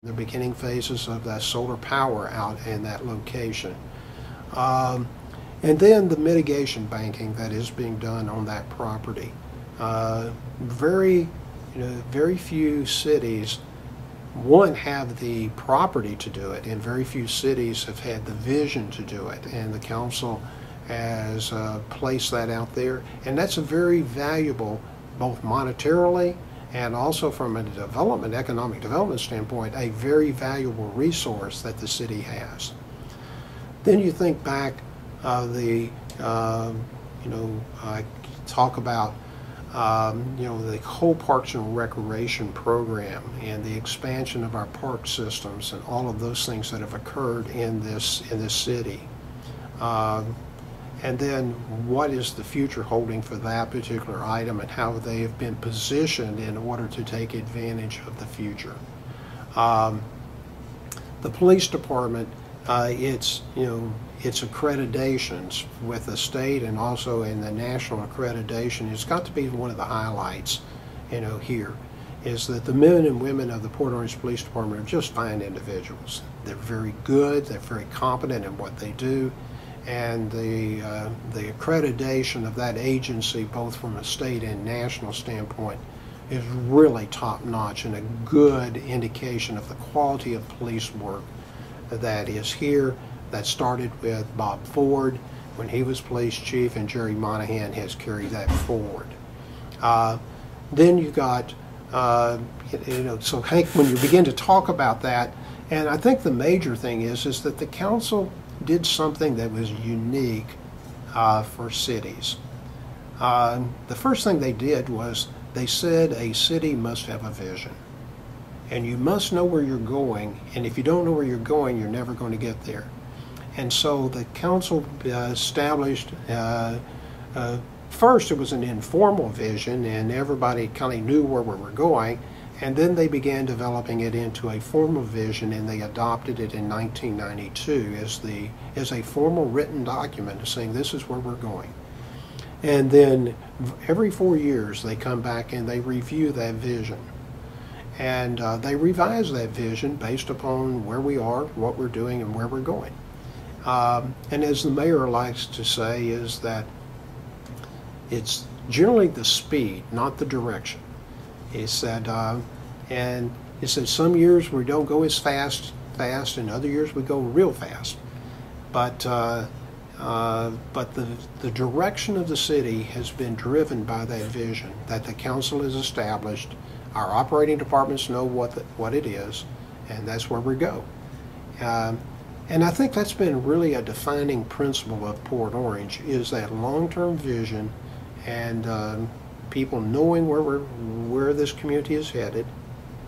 the beginning phases of that solar power out in that location. And then the mitigation banking that is being done on that property. Very few cities, one, have the property to do it, and very few cities have had the vision to do it. And the council has placed that out there, and that's a very valuable, both monetarily and also from a economic development standpoint, a very valuable resource that the city has. Then you think back, I talk about the whole Parks and Recreation program and the expansion of our park systems and all of those things that have occurred in this city. And then what is the future holding for that particular item and how they have been positioned in order to take advantage of the future. The police department, its accreditations with the state and also in the national accreditation, it's got to be one of the highlights, here, is that the men and women of the Port Orange Police Department are just fine individuals. They're very good, they're very competent in what they do, and the accreditation of that agency, both from a state and national standpoint, is really top-notch and a good indication of the quality of police work that is here. That started with Bob Ford when he was police chief, and Jerry Monahan has carried that forward. Then you got, so Hank, when you begin to talk about that, and I think the major thing is that the council did something that was unique for cities. The first thing they did was they said a city must have a vision. And you must know where you're going, and if you don't know where you're going, you're never going to get there. And so the council established, first it was an informal vision, and everybody kind of knew where we were going, and then they began developing it into a formal vision, and they adopted it in 1992 as a formal written document saying this is where we're going. And then every 4 years they come back and they review that vision. And they revise that vision based upon where we are, what we're doing, and where we're going. And as the mayor likes to say, is that it's generally the speed, not the direction. He said, some years we don't go as fast, and other years we go real fast. But the direction of the city has been driven by that vision that the council has established. Our operating departments know what it is, and that's where we go. And I think that's been really a defining principle of Port Orange, is that long-term vision and people knowing where this community is headed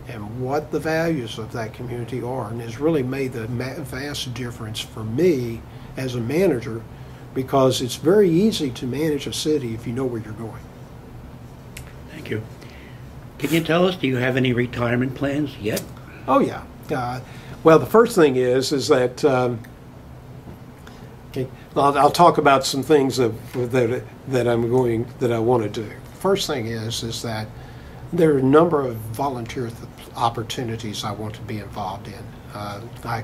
and what the values of that community are, and has really made the vast difference for me as a manager, because it's very easy to manage a city if you know where you're going. Thank you. Can you tell us, do you have any retirement plans yet? Oh yeah. Well, the first thing is that okay, I'll talk about some things that I want to do. First thing is that there are a number of volunteer opportunities I want to be involved in. I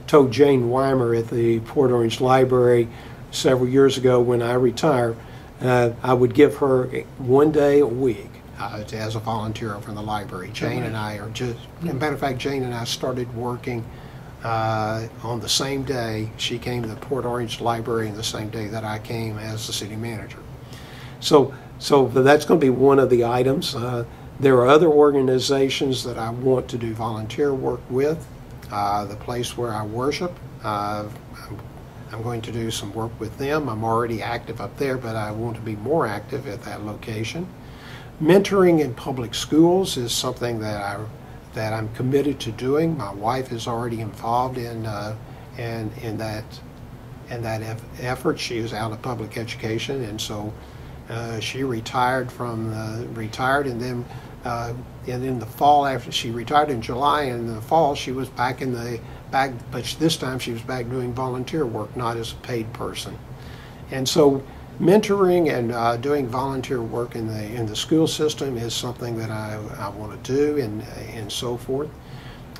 told Jane Weimer at the Port Orange Library several years ago, when I retire, I would give her 1 day a week as a volunteer over in the library. Jane and I are just, as a matter of fact, Jane and I started working on the same day. She came to the Port Orange Library in the same day that I came as the city manager. So that's going to be one of the items. There are other organizations that I want to do volunteer work with. The place where I worship, I'm going to do some work with them. I'm already active up there, but I want to be more active at that location. Mentoring in public schools is something that I'm committed to doing. My wife is already involved in that effort. She is out of public education, and so she retired and then in the fall, after she retired in July, and in the fall she was back but this time she was back doing volunteer work, not as a paid person. And so mentoring and doing volunteer work in the school system is something that I want to do, and so forth.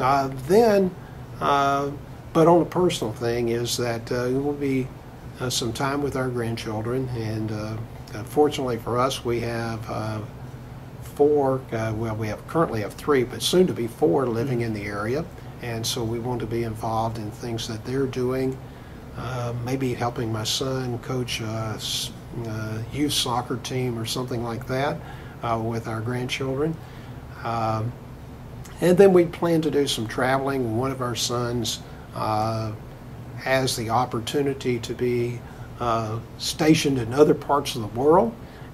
Then, but on a personal thing is that it will be some time with our grandchildren, and fortunately for us, we have four, well, we currently have three, but soon to be four living in the area, and so we want to be involved in things that they're doing, maybe helping my son coach a youth soccer team or something like that with our grandchildren. And then we plan to do some traveling. One of our sons has the opportunity to be stationed in other parts of the world,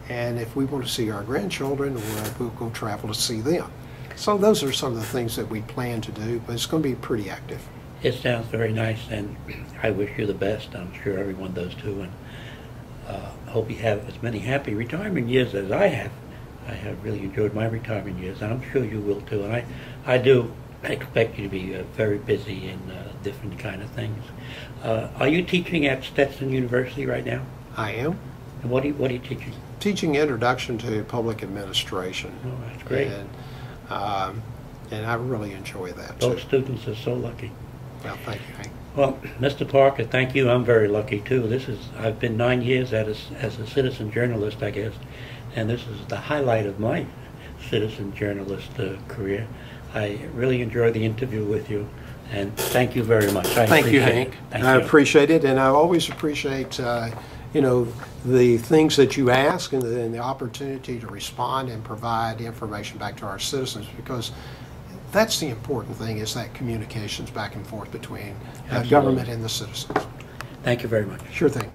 and if we want to see our grandchildren, we'll go travel to see them. So those are some of the things that we plan to do, but it's going to be pretty active. It sounds very nice, and I wish you the best. I'm sure everyone does too, and hope you have as many happy retirement years as I have. I have really enjoyed my retirement years, and I'm sure you will too. And I do expect you to be very busy in different kind of things. Are you teaching at Stetson University right now? I am. And what are you teaching? Teaching Introduction to Public Administration. Oh, that's great. And I really enjoy that Those too. students are so lucky. Well, thank you, Hank. Well, Mr. Parker, thank you. I'm very lucky too. I've been 9 years as a citizen journalist, I guess, and this is the highlight of my citizen journalist career. I really enjoyed the interview with you, and thank you very much. Thank you, Hank. I appreciate it, and I always appreciate you know, the things that you ask and the opportunity to respond and provide information back to our citizens, because that's the important thing, is that communications back and forth between government and the citizens. Thank you very much. Sure thing.